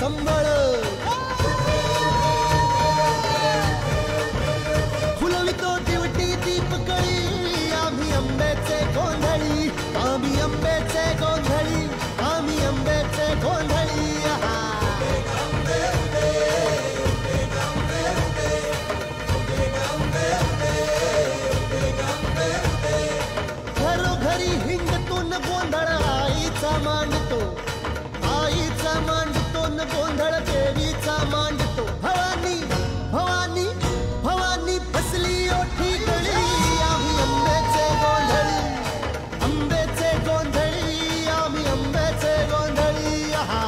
संबळ फुलवितो दिवटी दीपकळी आम्ही आंब्याचे गोंधळी आम्ही आंब्याचे गोंधळी आम्ही आंब्याचे गोंधळी घरोघरी हिंडतून गोंधळ आईचा मांडतो आईचा मांडतो न गोंधळ देवीचा मांडतो भवानी भवानी भवानी बसली ओठी गळी आम्ही आंब्याचे गोंधळी आंब्याचे गोंधळी आम्ही आंब्याचे गोंधळी आहा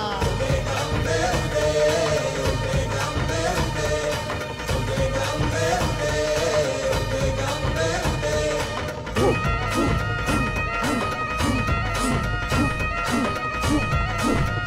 Woo!